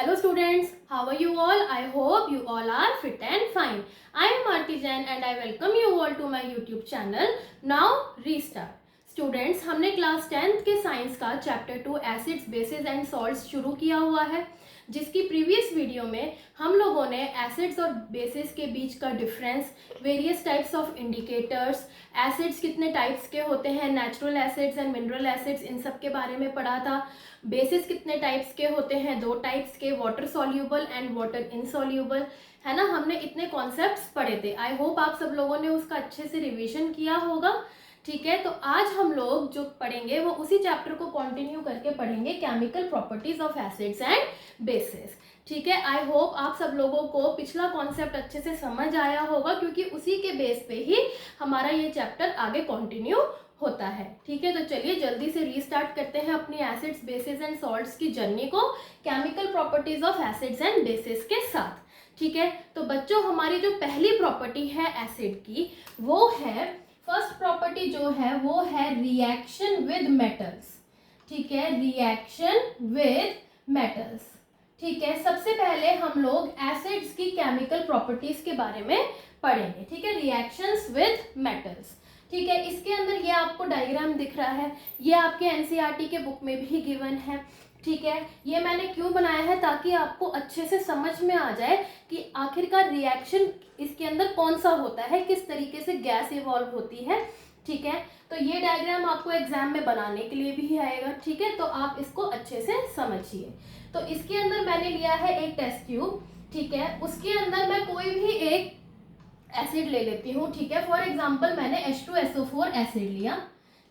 Hello students, how are you all? I hope you all are fit and fine. I am Aarti Jain and I welcome you all to my YouTube channel. Now restart. Students, हमने class 10th के science का chapter 2 acids bases and salts शुरू किया हुआ है, जिसकी previous video में हम लोगों ने एसिड्स और बेसिस के बीच का difference, various types of indicators, acids कितने टाइप्स के होते हैं, natural acids and mineral acids, इन सब के बारे में पढ़ा था। बेसिस कितने टाइप्स के होते हैं, 2 टाइप्स के, water soluble and water insoluble, है ना। हमने इतने कॉन्सेप्ट्स पढ़े थे। आई होप आप सब लोगों ने उसका अच्छे से रिवीजन किया होगा। ठीक है, तो आज हम लोग जो पढ़ेंगे वो उसी चैप्टर को कंटिन्यू करके पढ़ेंगे, chemical properties of acids and basis. ठीक है, आई होप आप सब लोगों को पिछला कॉन्सेप्ट अच्छे से समझ आया होगा, क्योंकि उसी के बेस पे ही हमारा ये चैप्टर आगे कंटिन्यू होता है। ठीक है, तो चलिए जल्दी से रीस्टार्ट करते हैं अपनी एसिड्स बेसिस एंड सॉल्ट्स की जर्नी को chemical properties of acids and basis के साथ। ठीक है, तो बच्चों हमारी जो पहली प्रॉपर्टी है एसिड की, वो है, फर्स्ट प्रॉपर्टी जो है वो है रिएक्शन विद मेटल्स। ठीक है, रिएक्शन विद मेटल्स। ठीक है, सबसे पहले हम लोग एसिड्स की केमिकल प्रॉपर्टीज के बारे में पढ़ेंगे। ठीक है, रिएक्शंस विद मेटल्स। ठीक है, इसके अंदर ये आपको डायग्राम दिख रहा है, ये आपके एनसीईआरटी के बुक में भी गिवन है। ठीक है, ये मैंने क्यों बनाया है, ताकि आपको अच्छे से समझ में आ जाए कि आखिरकार रिएक्शन इसके अंदर कौन सा होता है, किस तरीके से गैस इवॉल्व होती है। ठीक है, तो ये डायग्राम आपको एग्जाम में बनाने के लिए भी आएगा। ठीक है, तो आप इसको अच्छे से समझिए। तो इसके अंदर मैंने लिया है एक टेस्ट ट्यूब। ठीक है, उसके अंदर मैं कोई भी एक एसिड ले लेती हूँ। ठीक है, फॉर एग्जाम्पल मैंने H2SO4 एसिड लिया।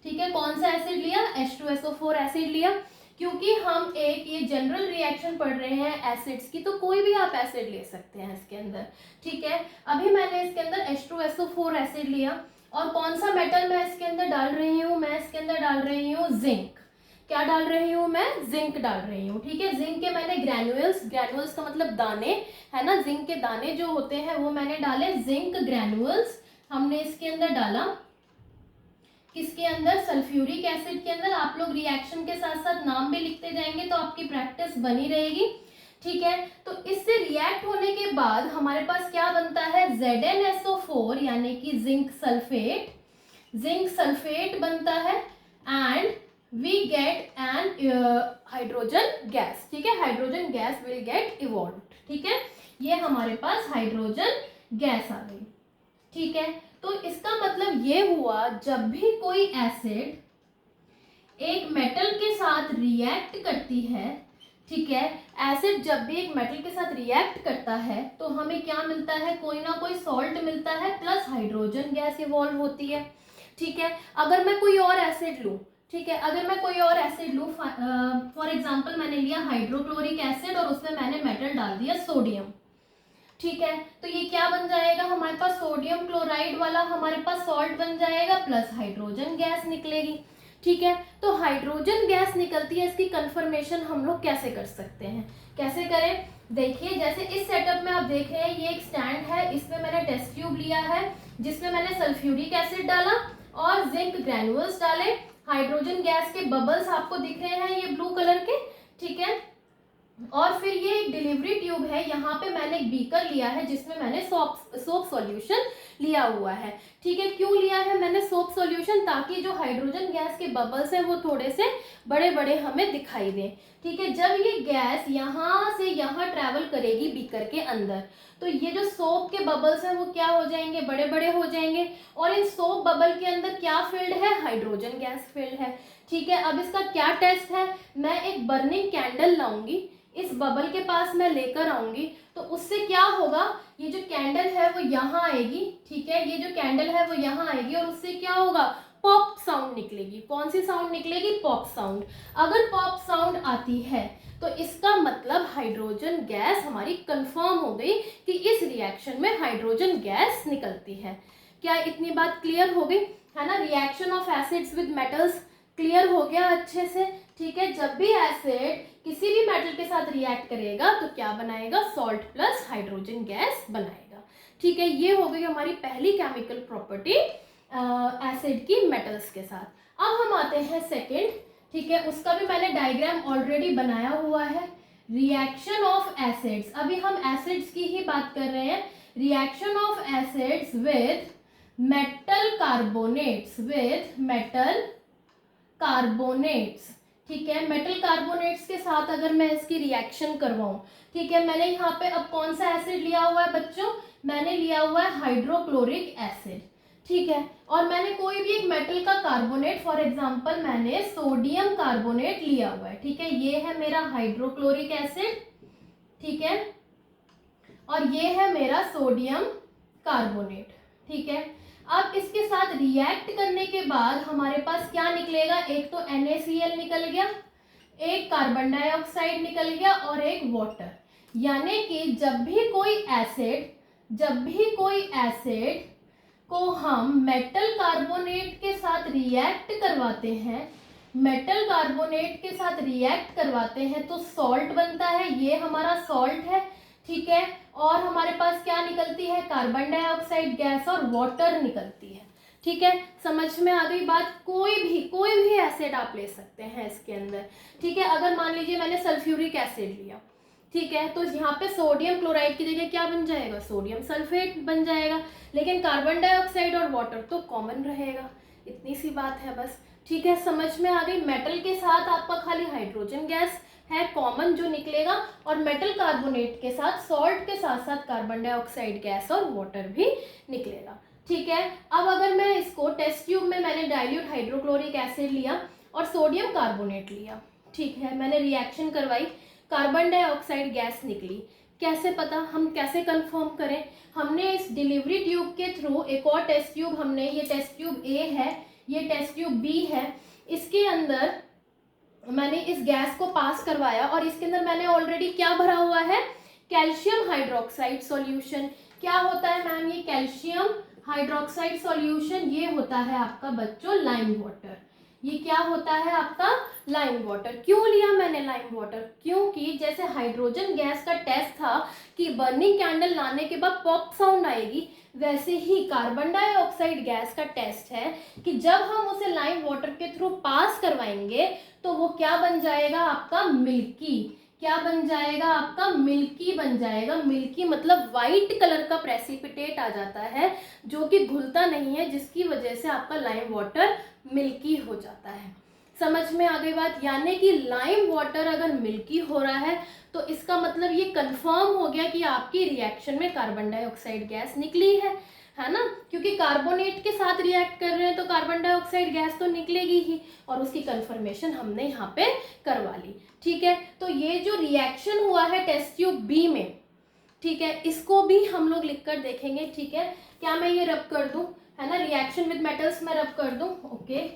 ठीक है, कौन सा एसिड लिया, H2SO4 एसिड लिया। क्योंकि हम एक ये जनरल रिएक्शन पढ़ रहे हैं एसिड्स की, तो कोई भी आप एसिड ले सकते हैं इसके अंदर। ठीक है, अभी मैंने इसके अंदर H2SO4 एसिड लिया, और कौन सा मेटल मैं इसके अंदर डाल रही हूँ, मैं इसके अंदर डाल रही हूँ जिंक। क्या डाल रही हूँ मैं, जिंक डाल रही हूँ। ठीक है, जिंक के मैंने ग्रैन्युअल्स, ग्रैन्युअल्स का मतलब दाने, है ना, जिंक के दाने जो होते हैं वो मैंने डाले, जिंक ग्रैन्युअल्स हमने इसके अंदर डाला। किसके अंदर, सल्फ्यूरिक एसिड के अंदर। आप लोग रिएक्शन के साथ साथ नाम भी लिखते जाएंगे तो आपकी प्रैक्टिस बनी रहेगी। ठीक है, तो इससे रिएक्ट होने के बाद हमारे पास क्या बनता है, ZnSO4 यानी कि जिंक सल्फेट, जिंक सल्फेट बनता है, and we get an hydrogen gas. ठीक है, hydrogen gas will get evolve. ठीक है, ये हमारे पास हाइड्रोजन गैस आ गई। ठीक है, तो इसका मतलब ये हुआ, जब भी कोई एसिड एक मेटल के साथ रिएक्ट करती है, ठीक है, एसिड जब भी एक मेटल के साथ रिएक्ट करता है तो हमें क्या मिलता है, कोई ना कोई सॉल्ट मिलता है, प्लस हाइड्रोजन गैस इवॉल्व होती है। ठीक है, अगर मैं कोई और एसिड लूं, ठीक है, अगर मैं कोई और एसिड लूं, फॉर एग्जांपल मैंने लिया हाइड्रोक्लोरिक एसिड और उसमें मैंने मेटल डाल दिया सोडियम। ठीक है, तो ये क्या बन जाएगा हमारे पास, सोडियम क्लोराइड वाला हमारे पास सॉल्ट बन जाएगा, प्लस हाइड्रोजन गैस निकलेगी। ठीक है, तो हाइड्रोजन गैस निकलती है, इसकी कंफर्मेशन हम लोग कैसे कर सकते हैं, कैसे करें, देखिए जैसे इस सेटअप में आप देख रहे हैं, ये एक स्टैंड है, इसमें मैंने टेस्ट ट्यूब लिया है, जिसमें मैंने सल्फ्यूरिक एसिड डाला और जिंक ग्रैन्युअल्स डाले, हाइड्रोजन गैस के बबल्स आपको दिख रहे हैं ये ब्लू कलर के। ठीक है, और फिर ये एक डिलीवरी ट्यूब है, यहाँ पे मैंने एक बीकर लिया है जिसमें मैंने सोप सॉल्यूशन लिया हुआ है। ठीक है, क्यों लिया है मैंने सोप सॉल्यूशन, ताकि जो हाइड्रोजन गैस के बबल्स हैं वो थोड़े से बड़े बड़े हमें दिखाई दें। ठीक है, जब ये गैस यहाँ से यहाँ ट्रैवल करेगी बीकर के अंदर, तो ये जो सोप के बबल्स हैं वो क्या हो जाएंगे, बड़े बड़े हो जाएंगे, और इन सोप बबल के अंदर क्या फील्ड है, हाइड्रोजन गैस फील्ड है। ठीक है, अब इसका क्या टेस्ट है, मैं एक बर्निंग कैंडल लाऊंगी, इस बबल के पास मैं लेकर आऊंगी, तो उससे क्या होगा, ये जो कैंडल है वो यहाँ आएगी। ठीक है, ये जो कैंडल है वो यहाँ आएगी, और उससे क्या होगा, पॉप साउंड निकलेगी। कौन सी साउंड निकलेगी, पॉप साउंड। अगर पॉप साउंड आती है तो इसका मतलब हाइड्रोजन गैस हमारी कंफर्म हो गई कि इस रिएक्शन में हाइड्रोजन गैस निकलती है। क्या इतनी बात क्लियर हो गई, है ना। Reaction of acids with metals clear हो गया अच्छे से। ठीक है, जब भी एसिड किसी भी मेटल के साथ रिएक्ट करेगा तो क्या बनाएगा, सॉल्ट प्लस हाइड्रोजन गैस बनाएगा। ठीक है, ये हो गई हमारी पहली केमिकल प्रॉपर्टी एसिड की मेटल्स के साथ। अब हम आते हैं सेकंड। ठीक है, उसका भी मैंने डायग्राम ऑलरेडी बनाया हुआ है, रिएक्शन ऑफ एसिड्स, अभी हम एसिड्स की ही बात कर रहे हैं, reaction of acids with metal carbonates, with metal carbonates, ठीक है। मेटल कार्बोनेट्स के साथ अगर मैं इसकी रिएक्शन करवाऊं, ठीक है, मैंने यहाँ पे अब कौन सा एसिड लिया हुआ है बच्चों, मैंने लिया हुआ है हाइड्रोक्लोरिक एसिड, ठीक है। और मैंने कोई भी एक मेटल का कार्बोनेट, फॉर एग्जांपल मैंने सोडियम कार्बोनेट लिया हुआ है, ठीक है, ये है मेरा हाइड्रोक्लोरिक एसिड, ठीक है, और ये है मेरा सोडियम कार्बोनेट, ठीक है। अब इसके साथ रिएक्ट करने के बाद हमारे पास क्या निकलेगा, एक तो NaCl निकल गया, एक कार्बन डाइऑक्साइड निकल गया और एक वाटर। यानी कि जब भी कोई एसिड को हम मेटल कार्बोनेट के साथ रिएक्ट करवाते हैं, मेटल कार्बोनेट के साथ रिएक्ट करवाते हैं तो सॉल्ट बनता है, ये हमारा सॉल्ट है, ठीक है। और हमारे पास क्या निकलती है, कार्बन डाइऑक्साइड गैस और वाटर निकलती है, ठीक है। समझ में आ गई बात। कोई भी एसिड आप ले सकते हैं इसके अंदर, ठीक है। अगर मान लीजिए मैंने सल्फ्यूरिक एसिड लिया, ठीक है, तो यहाँ पे सोडियम क्लोराइड की जगह क्या बन जाएगा, सोडियम सल्फेट बन जाएगा, लेकिन कार्बन डाइऑक्साइड और वाटर तो कॉमन रहेगा, इतनी सी बात है बस, ठीक है। समझ में आ गई। मेटल के साथ आपका खाली हाइड्रोजन गैस है कॉमन जो निकलेगा, और मेटल कार्बोनेट के साथ सॉल्ट के साथ साथ कार्बन डाइऑक्साइड गैस और वाटर भी निकलेगा, ठीक है। अब अगर मैं इसको टेस्ट ट्यूब में मैंने डाइल्यूट हाइड्रोक्लोरिक एसिड लिया और सोडियम कार्बोनेट लिया, ठीक है, मैंने रिएक्शन करवाई, कार्बन डाइऑक्साइड गैस निकली, कैसे पता, हम कैसे कंफर्म करें, हमने इस डिलीवरी ट्यूब के थ्रू एक और टेस्ट ट्यूब, हमने ये टेस्ट ट्यूब ए है, ये टेस्ट ट्यूब बी है, इसके अंदर मैंने इस गैस को पास करवाया और इसके अंदर मैंने ऑलरेडी क्या भरा हुआ है, कैल्शियम हाइड्रोक्साइड सॉल्यूशन। क्या होता है मैम ये कैल्शियम हाइड्रोक्साइड सॉल्यूशन, ये होता है आपका बच्चों लाइम वाटर, ये क्या होता है आपका लाइम वाटर। क्यों लिया मैंने लाइम वाटर, क्योंकि जैसे हाइड्रोजन गैस का टेस्ट था कि बर्निंग कैंडल लाने के बाद पॉप साउंड आएगी, वैसे ही कार्बन डाइऑक्साइड गैस का टेस्ट है कि जब हम उसे लाइम वाटर के थ्रू पास करवाएंगे तो वो क्या बन जाएगा आपका मिल्की, क्या बन जाएगा आपका मिल्की बन जाएगा। मिल्की मतलब वाइट कलर का प्रेसिपिटेट आ जाता है जो कि घुलता नहीं है, जिसकी वजह से आपका लाइम वाटर मिल्की हो जाता है। समझ में आ गई बात। यानी कि लाइम वाटर अगर मिल्की हो रहा है तो इसका मतलब ये कंफर्म हो गया कि आपकी रिएक्शन में कार्बन डाइऑक्साइड गैस निकली है ना, क्योंकि कार्बोनेट के साथ रिएक्ट कर रहे हैं तो कार्बन डाइऑक्साइड गैस तो निकलेगी ही, और उसकी कंफर्मेशन हमने यहाँ पे करवा ली, ठीक है। तो ये जो रिएक्शन हुआ है टेस्ट ट्यूब बी में, ठीक है, इसको भी हम लोग लिख कर देखेंगे, ठीक है। क्या मैं ये रब कर दूं, है ना, रिएक्शन विद मेटल्स में रब कर दूं, ओके,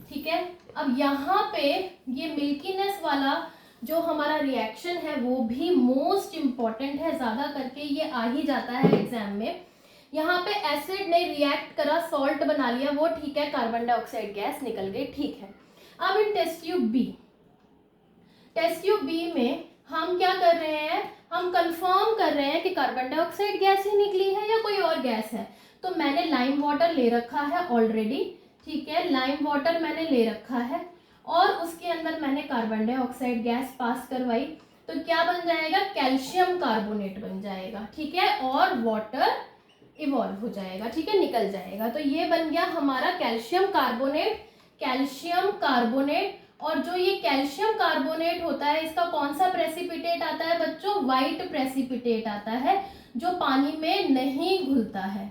ठीक है। अब यहाँ पे ये मिल्कीनेस वाला जो हमारा रिएक्शन है वो भी मोस्ट इम्पॉर्टेंट है, ज्यादा करके ये आ ही जाता है एग्जाम में। यहाँ पे एसिड ने रिएक्ट करा, सॉल्ट बना लिया, वो ठीक है, कार्बन डाइऑक्साइड गैस निकल गई, ठीक है। अब इन टेस्ट ट्यूब बी में हम क्या कर रहे हैं, हम कंफर्म कर रहे हैं कि कार्बन डाइऑक्साइड गैस ही निकली है या कोई और गैस है। तो मैंने लाइम वाटर ले रखा है ऑलरेडी, ठीक है, लाइम वाटर मैंने ले रखा है और उसके अंदर मैंने कार्बन डाइऑक्साइड गैस पास करवाई, तो क्या बन जाएगा, कैल्शियम कार्बोनेट बन जाएगा, ठीक है, और वाटर इवॉल्व हो जाएगा, ठीक है, निकल जाएगा। तो ये बन गया हमारा कैल्शियम कार्बोनेट। और जो ये कैल्शियम कार्बोनेट होता है इसका कौन सा प्रेसिपिटेट आता है बच्चों, व्हाइट प्रेसिपिटेट आता है जो पानी में नहीं घुलता है,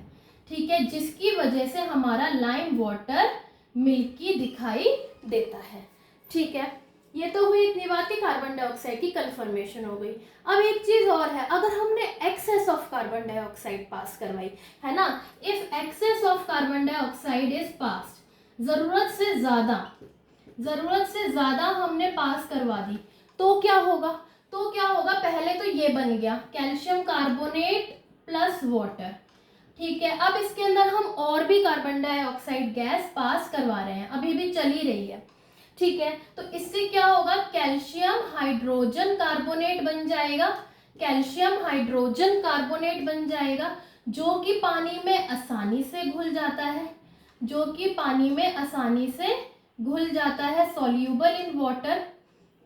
ठीक है, जिसकी वजह से हमारा लाइम वाटर मिल्की दिखाई देता है, ठीक है। ये तो हुई इतनी बात कि कार्बन डाइऑक्साइड की कंफर्मेशन हो गई। अब एक चीज और है, अगर हमने excess of carbon dioxide pass करवाई, है ना, if excess of carbon dioxide is passed, जरूरत से ज्यादा हमने पास करवा दी, तो क्या होगा, पहले तो ये बन गया कैल्शियम कार्बोनेट प्लस वाटर, ठीक है। अब इसके अंदर हम और भी कार्बन डाइऑक्साइड गैस पास करवा रहे हैं, अभी भी चल ही रही है, ठीक है। तो इससे क्या होगा, कैल्शियम हाइड्रोजन कार्बोनेट बन जाएगा, जो कि पानी में आसानी से घुल जाता है, सॉल्यूबल इन वाटर,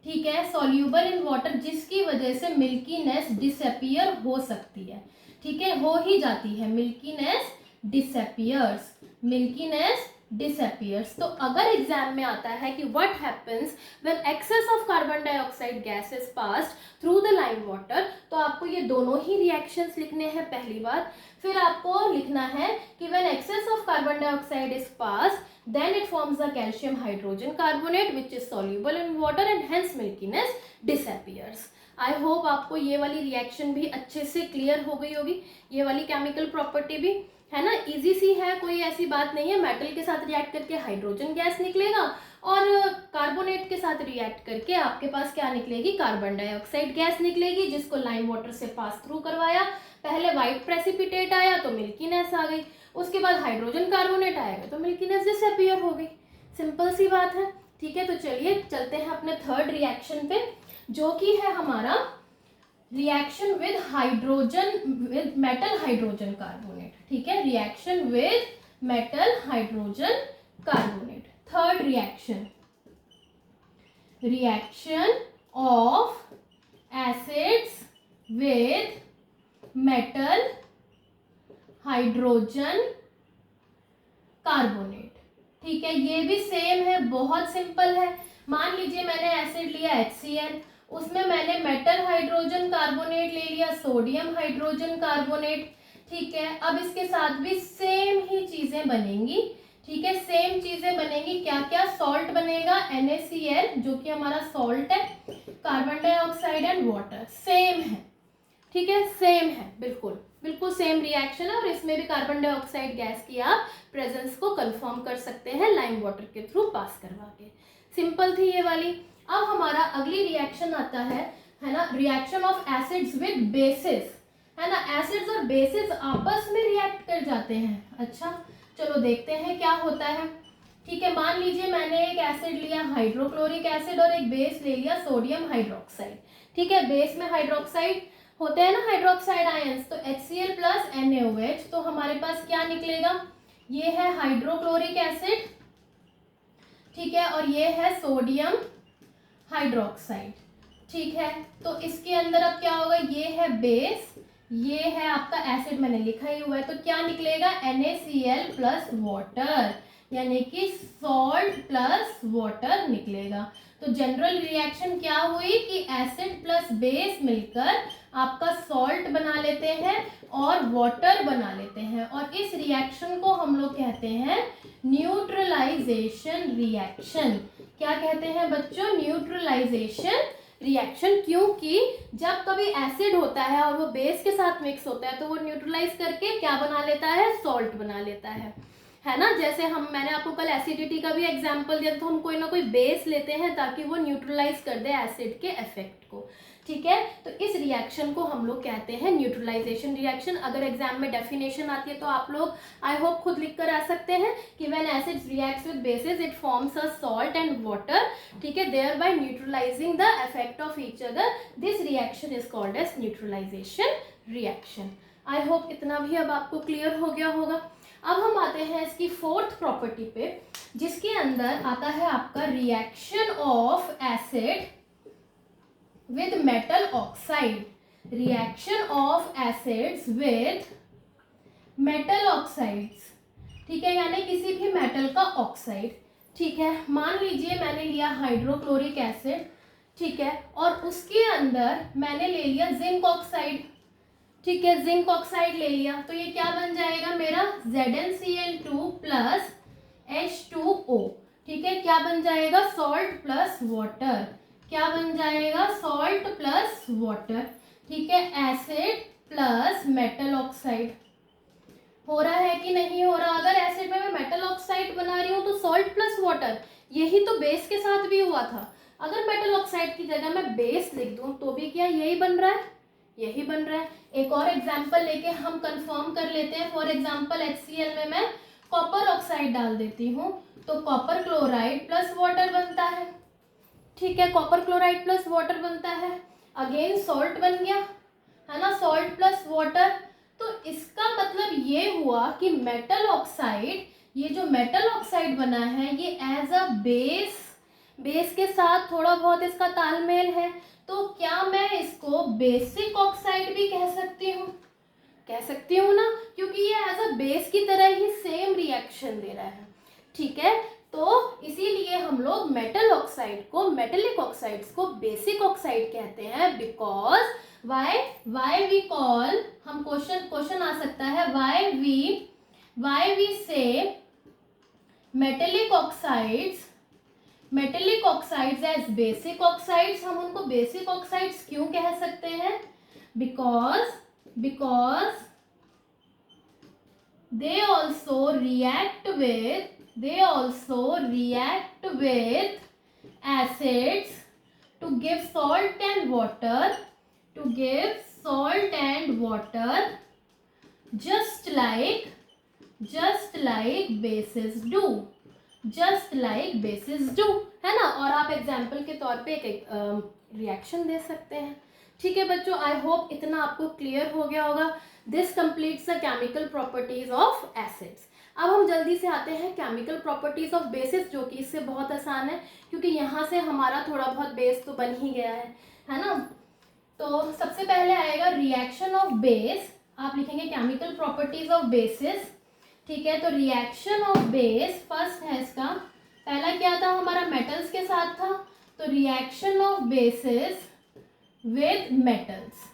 ठीक है, सॉल्यूबल इन वाटर, जिसकी वजह से मिल्कीनेस डिसअपियर हो सकती है, ठीक है, हो ही जाती है, मिल्कीनेस डिसअपियर्स, मिल्कीनेस डिसअपियर्स। तो अगर एग्जाम में आता है कि what happens when excess of carbon dioxide gas is passed through the lime water, तो आपको ये दोनों ही रिएक्शंस लिखने हैं पहली बार। फिर आपको लिखना है कि when excess of carbon dioxide is passed then it forms the calcium hydrogen carbonate which is soluble in water and hence milkiness disappears. I hope आपको ये वाली रिएक्शन भी अच्छे से क्लियर हो गई होगी, ये वाली केमिकल प्रॉपर्टी भी, है ना, इजी सी है, कोई ऐसी बात नहीं है। मेटल के साथ रिएक्ट करके हाइड्रोजन गैस निकलेगा और कार्बोनेट के साथ रिएक्ट करके आपके पास क्या निकलेगी, कार्बन डाइऑक्साइड गैस निकलेगी, जिसको लाइम वाटर से पास थ्रू करवाया, पहले व्हाइट प्रेसिपिटेट आया तो मिल्कीनेस आ गई, उसके बाद हाइड्रोजन कार्बोनेट आएगा तो मिल्कीनेस डिसअपियर हो गई। सिंपल सी बात है, ठीक है। तो चलिए चलते हैं अपने थर्ड रिएक्शन पे, जो कि है हमारा reaction with hydrogen with metal hydrogen carbonate, ठीक है, reaction with metal hydrogen carbonate. Third reaction, reaction of acids with metal hydrogen carbonate, ठीक है, ये भी सेम है, बहुत सिंपल है। मान लीजिए मैंने एसिड लिया HCl, उसमें मैंने मेटल हाइड्रोजन कार्बोनेट ले लिया, सोडियम हाइड्रोजन कार्बोनेट, ठीक है। अब इसके साथ भी सेम ही चीजें बनेंगी, ठीक है, सेम चीजें बनेंगी। क्या क्या, सॉल्ट बनेगा NaCl जो कि हमारा सॉल्ट है, carbon dioxide and water, same है, ठीक है, सेम है, बिल्कुल बिल्कुल सेम रिएक्शन है। और इसमें भी कार्बन डाइऑक्साइड गैस की आप प्रेजेंस को कंफर्म कर सकते हैं लाइम वाटर के थ्रू पास करवा के। सिंपल थी ये वाली। अब हमारा अगली रिएक्शन आता है ना, reaction of acids with basis, है ना, एसिड्स और बेसिस आपस में रिएक्ट कर जाते हैं। अच्छा चलो देखते हैं क्या होता है, ठीक है। मान लीजिए मैंने एक एसिड लिया हाइड्रोक्लोरिक एसिड और एक बेस ले लिया सोडियम हाइड्रोक्साइड, ठीक है, बेस में हाइड्रोक्साइड होते हैं ना, हाइड्रोक्साइड आयंस, तो HCl प्लस NaOH, तो हमारे पास क्या निकलेगा, ये है हाइड्रोक्लोरिक एसिड, ठीक है, और ये है सोडियम हाइड्रोक्साइड, ठीक है। तो इसके अंदर अब क्या होगा, ये है बेस, ये है आपका एसिड, मैंने लिखा ही हुआ है, तो क्या निकलेगा, NaCl प्लस वाटर, यानी कि सॉल्ट प्लस वाटर निकलेगा। तो जनरल रिएक्शन क्या हुई कि एसिड प्लस बेस मिलकर आपका सॉल्ट बना लेते हैं और वाटर बना लेते हैं, और इस रिएक्शन को हम लोग कहते हैं न्यूट्रलाइजेशन रिएक्शन। क्या कहते हैं बच्चों, न्यूट्रलाइजेशन रिएक्शन, क्योंकि जब कभी एसिड होता है और वो बेस के साथ मिक्स होता है तो वो न्यूट्रलाइज करके क्या बना लेता है, सॉल्ट बना लेता है ना। जैसे मैंने आपको कल एसिडिटी का भी एग्जांपल दिया, तो हम कोई ना कोई बेस लेते हैं ताकि वो न्यूट्रलाइज कर दे एसिड के इफेक्ट को, ठीक है। तो इस रिएक्शन को हम लोग कहते हैं न्यूट्रलाइजेशन रिएक्शन। अगर एग्जाम में डेफिनेशन आती है तो आप लोग आई होप खुद लिख कर आ सकते हैं कि when acids reacts with bases it forms a salt and water, ठीक है, thereby neutralising the effect of each other, this reaction is called as neutralisation reaction. I hope इतना भी अब आपको क्लियर हो गया होगा। अब हम आते हैं इसकी फोर्थ प्रॉपर्टी पे, जिसके अंदर आता है आपका reaction of acid with metal oxide, reaction of acids with metal oxides, ठीक है, यानी किसी भी मेटल का ऑक्साइड, ठीक है। मान लीजिए मैंने लिया हाइड्रोक्लोरिक एसिड, ठीक है, और उसके अंदर मैंने ले लिया जिंक ऑक्साइड, ठीक है, जिंक ऑक्साइड ले लिया, तो ये क्या बन जाएगा मेरा ZnCl2 प्लस H2O, ठीक है, क्या बन जाएगा, सॉल्ट प्लस वाटर, क्या बन जाएगा, सॉल्ट प्लस वाटर, ठीक है, एसिड प्लस मेटल ऑक्साइड। हो रहा है कि नहीं हो रहा, अगर एसिड में मैं मेटल ऑक्साइड बना रही हूँ तो सॉल्ट प्लस वाटर, यही तो बेस के साथ भी हुआ था। अगर मेटल ऑक्साइड की जगह मैं बेस लिख दूं तो भी क्या यही बन रहा है, यही बन रहा है। एक और एग्जाम्पल लेके हम कंफर्म कर लेते हैं। फॉर एग्जाम्पल HCl में मैं कॉपर ऑक्साइड डाल देती हूँ तो कॉपर क्लोराइड प्लस वाटर बनता है, ठीक है, कॉपर क्लोराइड प्लस वाटर बनता है, अगेन सॉल्ट बन गया, है ना, सॉल्ट प्लस वाटर। तो इसका मतलब ये हुआ कि मेटल ऑक्साइड, ये जो मेटल ऑक्साइड बना है ये एज अ बेस बेस के साथ थोड़ा बहुत इसका तालमेल है, तो क्या मैं इसको बेसिक ऑक्साइड भी कह सकती हूँ? कह सकती हूँ ना, क्योंकि ये एज अ बेस की तरह ही सेम रिएक्शन दे रहा है। ठीक है, तो इसीलिए हम लोग मेटल ऑक्साइड को, मेटेलिक ऑक्साइड्स को बेसिक ऑक्साइड कहते हैं। बिकॉज वाई वी कॉल, हम क्वेश्चन आ सकता है, why we say metallic oxides as basic oxides. हम उनको बेसिक ऑक्साइड्स क्यों कह सकते हैं? Because they also react with acids to give salt and water, just like bases do, है ना। और आप एग्जाम्पल के तौर पे एक रिएक्शन दे सकते हैं। ठीक है बच्चों, आई होप इतना आपको क्लियर हो गया होगा। This completes the chemical properties of acids. अब हम जल्दी से आते हैं केमिकल प्रॉपर्टीज ऑफ बेसिस, जो कि इससे बहुत आसान है, क्योंकि यहाँ से हमारा थोड़ा बहुत बेस तो बन ही गया है ना। तो सबसे पहले आएगा रिएक्शन ऑफ बेस। आप लिखेंगे केमिकल प्रॉपर्टीज ऑफ बेसिस। ठीक है, तो रिएक्शन ऑफ बेस फर्स्ट है इसका, पहला क्या था हमारा, मेटल्स के साथ था, तो reaction of basis with metals.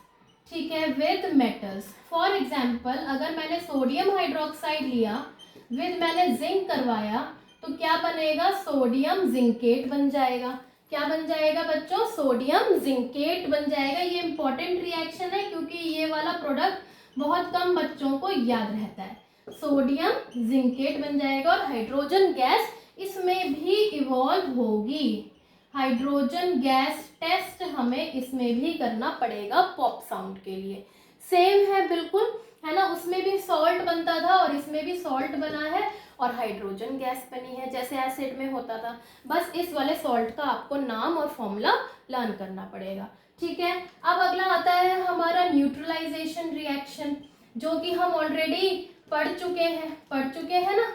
ठीक है, विद मेटल्स। फॉर एग्जाम्पल, अगर मैंने सोडियम हाइड्रोक्साइड लिया विद मैंने जिंक करवाया, तो क्या बनेगा, सोडियम जिंकेट बन जाएगा। क्या बन जाएगा बच्चों, सोडियम जिंकेट बन जाएगा। ये इंपॉर्टेंट रिएक्शन है, क्योंकि ये वाला प्रोडक्ट बहुत कम बच्चों को याद रहता है। सोडियम जिंकेट बन जाएगा, और हाइड्रोजन गैस इसमें भी इवॉल्व होगी। हाइड्रोजन गैस टेस्ट हमें इसमें भी करना पड़ेगा पॉप साउंड के लिए। सेम है बिल्कुल, है ना। उसमें भी सॉल्ट बनता था और इसमें भी सॉल्ट बना है और हाइड्रोजन गैस बनी है, जैसे एसिड में होता था। बस इस वाले सॉल्ट का आपको नाम और फॉर्मूला लर्न करना पड़ेगा। ठीक है, अब अगला आता है हमारा न्यूट्रलाइजेशन रिएक्शन, जो कि हम ऑलरेडी पढ़ चुके हैं ना,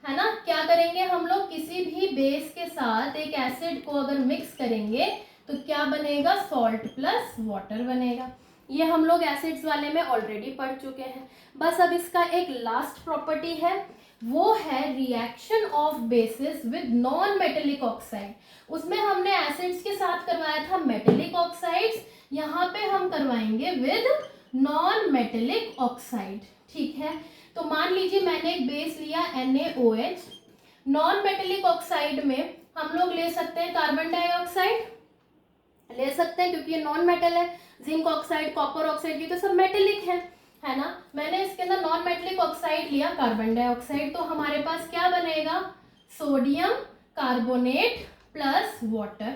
है ना। क्या करेंगे हम लोग, किसी भी बेस के साथ एक एसिड को अगर मिक्स करेंगे तो क्या बनेगा, सॉल्ट प्लस वाटर बनेगा। ये हम लोग एसिड्स वाले में ऑलरेडी पढ़ चुके हैं। बस अब इसका एक लास्ट प्रॉपर्टी है, वो है reaction of basis with non metallic oxide. उसमें हमने एसिड्स के साथ करवाया था मेटेलिक ऑक्साइड्स, यहाँ पे हम करवाएंगे विद नॉन मेटेलिक ऑक्साइड। ठीक है, तो मान लीजिए मैंने एक बेस लिया NaOH। नॉन मेटेलिक ऑक्साइड में हम लोग ले सकते हैं कार्बन डाइऑक्साइड, ले सकते हैं क्योंकि ये नॉन मेटल है। जिंक ऑक्साइड, कॉपर ऑक्साइड, ये तो सब मेटेलिक है ना। मैंने इसके अंदर नॉन मेटेलिक ऑक्साइड लिया कार्बन डाइऑक्साइड, तो हमारे पास क्या बनेगा, सोडियम कार्बोनेट प्लस वाटर।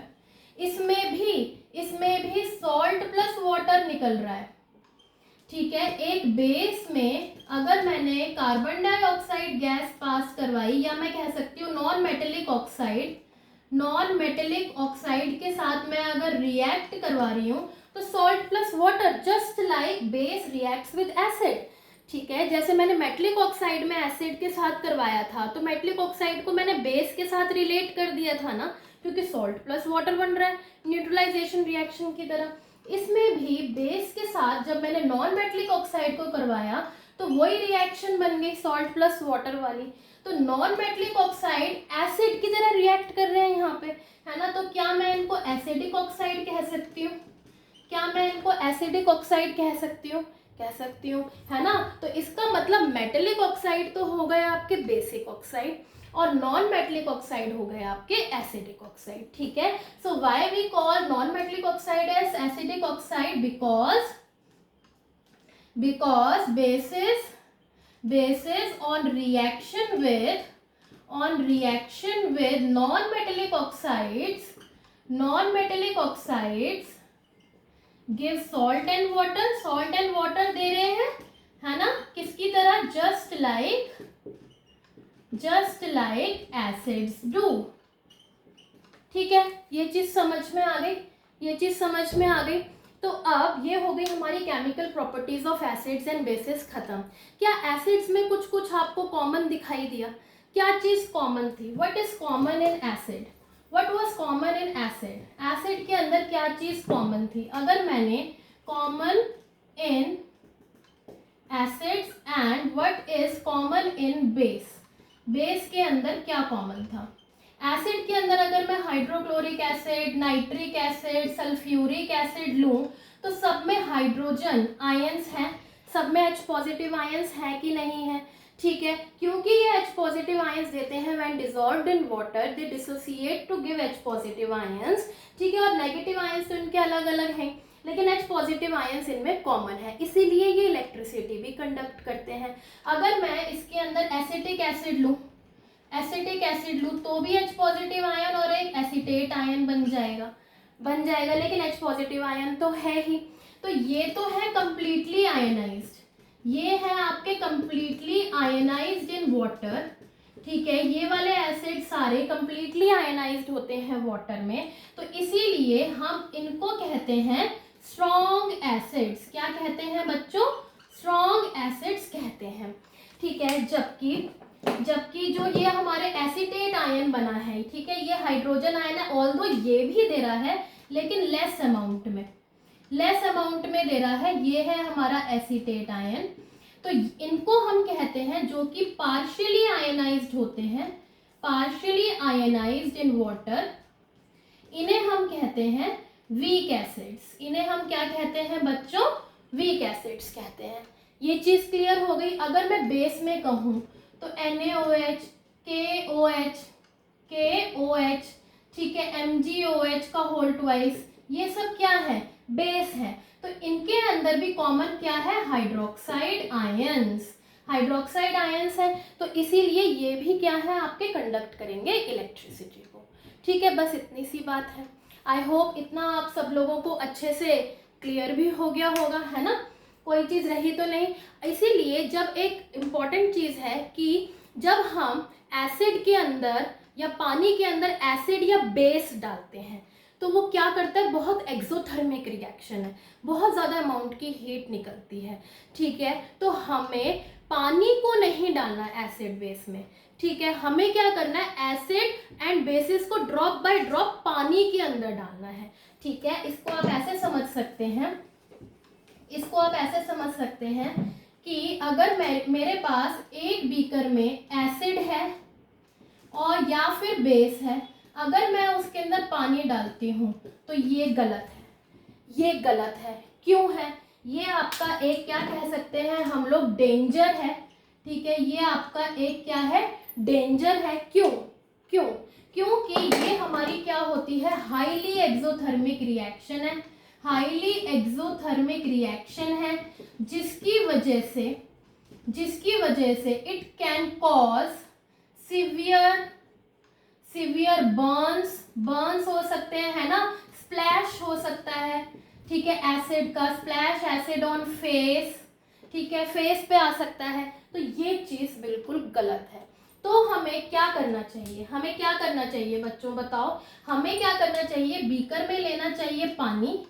इसमें भी सॉल्ट प्लस वाटर निकल रहा है। ठीक है, एक बेस में अगर मैंने कार्बन डाइऑक्साइड गैस पास करवाई, या मैं कह सकती हूँ नॉन मेटेलिक ऑक्साइड के साथ मैं अगर रिएक्ट करवा रही हूँ, तो salt plus water, just like base reacts with acid. ठीक है, जैसे मैंने मेटलिक ऑक्साइड में एसिड के साथ करवाया था, तो मेटलिक ऑक्साइड को मैंने बेस के साथ रिलेट कर दिया था ना, क्योंकि सॉल्ट प्लस वाटर बन रहा है न्यूट्रलाइजेशन रिएक्शन की तरह। इसमें भी बेस के साथ जब मैंने नॉन मेटलिक ऑक्साइड को करवाया, तो वही रिएक्शन बन गई सॉल्ट प्लस वाटर वाली। तो नॉन मेटलिक ऑक्साइड एसिड की तरह रिएक्ट कर रहे हैं यहाँ पे, है ना। तो क्या मैं इनको एसिडिक ऑक्साइड कह सकती हूँ? कह सकती हूँ, है ना। तो इसका मतलब मेटेलिक ऑक्साइड तो हो गए आपके बेसिक ऑक्साइड, और नॉन मेटलिक ऑक्साइड हो गए आपके एसिडिक ऑक्साइड। ठीक है, so why we call non metallic oxide as acidic oxide, because bases on reaction with non-metallic oxides give salt and water दे रहे हैं, है ना। किसकी तरह, just like acids do। ठीक है, ये चीज समझ में आ गई। तो अब ये हो गई हमारी chemical properties of acids and basis खत्म। क्या एसिड्स में कुछ आपको कॉमन दिखाई दिया? क्या चीज कॉमन थी? What is common in acid? What was common in acid? Acid के अंदर क्या चीज कॉमन थी? अगर मैंने common in acids and what is common in base, base के अंदर क्या कॉमन था? एसिड के अंदर अगर मैं hydrochloric acid, nitric acid, sulphuric acid लूं तो सब में हाइड्रोजन आयंस हैं, सब में H पॉजिटिव आयंस है कि नहीं है? ठीक है, क्योंकि ये H पॉजिटिव आयंस देते हैं when dissolved in water they dissociate to give H positive ions. ठीक है, और नेगेटिव आयंस तो इनके अलग अलग हैं, लेकिन H पॉजिटिव आयंस इनमें कॉमन है, इसीलिए ये इलेक्ट्रिसिटी भी कंडक्ट करते हैं। अगर मैं इसके अंदर एसिटिक एसिड लूँ, एसिटिक एसिड लूँ तो भी H पॉजिटिव आयन और एक एसीटेट आयन बन जाएगा, लेकिन H पॉजिटिव आयन तो है ही। तो ये तो है कंप्लीटली आयनाइज्ड, ये है आपके कंप्लीटली आयनाइज्ड इन वाटर। ठीक है, ये वाले एसिड सारे कंप्लीटली आयनाइज्ड होते हैं वाटर में, तो इसीलिए हम इनको कहते हैं स्ट्रॉन्ग एसिड्स। क्या कहते हैं बच्चों? स्ट्रॉन्ग एसिड्स कहते हैं। ठीक है, जबकि जो ये हमारे एसीटेट आयन बना है, ठीक है, ये हाइड्रोजन आयन है, ऑल्दो ये भी दे रहा है लेकिन लेस अमाउंट में दे रहा है, ये है हमारा एसीटेट आयन। तो इनको हम कहते हैं जो कि पार्शियली आयनाइज्ड होते हैं, पार्शियली आयनाइज्ड इन वाटर, इन्हें हम कहते हैं वीक एसिड्स। इन्हें हम क्या कहते हैं बच्चों? वीक एसिड्स कहते हैं। ये चीज क्लियर हो गई। अगर मैं बेस में कहूँ तो NaOH, KOH, ठीक है, MgOH का होल ट्वाइस, ये सब क्या है? बेस है। तो इनके अंदर भी कॉमन क्या है? हाइड्रोक्साइड आयंस है, तो इसीलिए ये भी क्या है? आपके कंडक्ट करेंगे इलेक्ट्रिसिटी को। ठीक है, बस इतनी सी बात है। आई होप इतना आप सब लोगों को अच्छे से क्लियर भी हो गया होगा, है ना? कोई चीज रही तो नहीं। इसीलिए जब एक इम्पॉर्टेंट चीज है कि जब हम एसिड के अंदर या पानी के अंदर एसिड या बेस डालते हैं तो वो क्या करता है? बहुत एक्सोथर्मिक रिएक्शन है, बहुत ज़्यादा अमाउंट की हीट निकलती है। ठीक है, तो हमें पानी को नहीं डालना एसिड बेस में। ठीक है, हमें क्या करना है? एसिड एंड बेसिस को ड्रॉप बाय ड्रॉप पानी के अंदर डालना है। ठीक है, इसको आप ऐसे समझ सकते हैं कि अगर मेरे पास एक बीकर में एसिड है और या फिर बेस है, अगर मैं उसके अंदर पानी डालती हूँ तो ये गलत है। क्यों है? ये आपका एक क्या कह सकते हैं हम लोग? डेंजर है। ठीक है, ये आपका एक क्या है? डेंजर है। क्यों? क्योंकि ये हमारी क्या होती है? हाईली एक्सोथर्मिक रिएक्शन है, जिसकी वजह से it can cause severe Burns हो सकते हैं, है ना? स्प्लैश हो सकता है। ठीक है, एसिड का स्प्लैश, एसिड ऑन फेस, ठीक है, फेस पे आ सकता है। तो ये चीज बिल्कुल गलत है। तो हमें क्या करना चाहिए बच्चों? बताओ, हमें क्या करना चाहिए? बीकर में लेना चाहिए पानी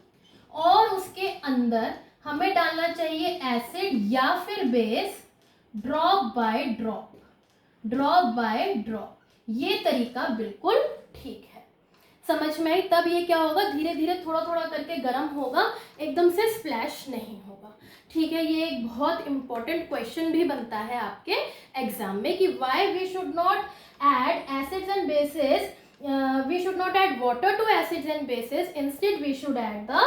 और उसके अंदर हमें डालना चाहिए एसिड या फिर बेस, ड्रॉप बाय ड्रॉप। ये तरीका बिल्कुल ठीक है। समझ में आई? तब ये क्या होगा? धीरे धीरे थोड़ा थोड़ा करके गर्म होगा, एकदम से स्प्लैश नहीं होगा। ठीक है, ये एक बहुत इंपॉर्टेंट क्वेश्चन भी बनता है आपके एग्जाम में कि why we should not add acids and bases, we should not add water to acids and bases, instead we should add the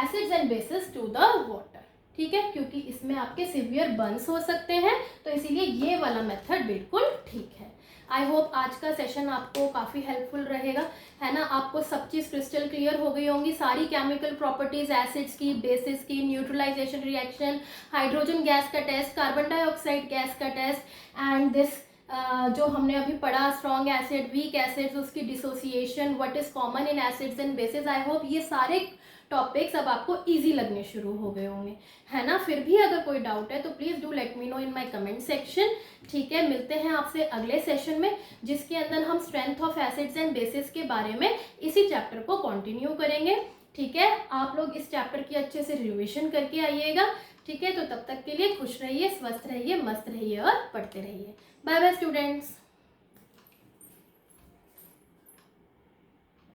acids and bases to the water. ठीक है, क्योंकि इसमें आपके सिवियर बर्न्स हो सकते हैं, तो इसीलिए ये वाला मेथड बिल्कुल ठीक है। आई होप आज का सेशन आपको काफ़ी हेल्पफुल रहेगा, है ना? आपको सब चीज़ क्रिस्टल क्लियर हो गई होंगी, सारी केमिकल प्रॉपर्टीज़, एसिड्स की, बेसिस की, न्यूट्रलाइजेशन रिएक्शन, हाइड्रोजन गैस का टेस्ट, कार्बन डाइऑक्साइड गैस का टेस्ट, एंड दिस जो हमने अभी पढ़ा स्ट्रॉन्ग एसिड, वीक एसिड्स, उसकी dissociation, what is common in acids and basis. I hope ये सारे टॉपिक्स अब आपको इजी लगने शुरू हो गए होंगे, है ना? फिर भी अगर कोई डाउट है तो please do let me know in my comment section. ठीक है, मिलते हैं आपसे अगले सेशन में, जिसके अंदर हम strength of acids and basis के बारे में इसी चैप्टर को कंटिन्यू करेंगे। ठीक है, आप लोग इस चैप्टर की अच्छे से रिविजन करके आइएगा। ठीक है, तो तब तक के लिए खुश रहिए, स्वस्थ रहिए, मस्त रहिए और पढ़ते रहिए। Bye bye students.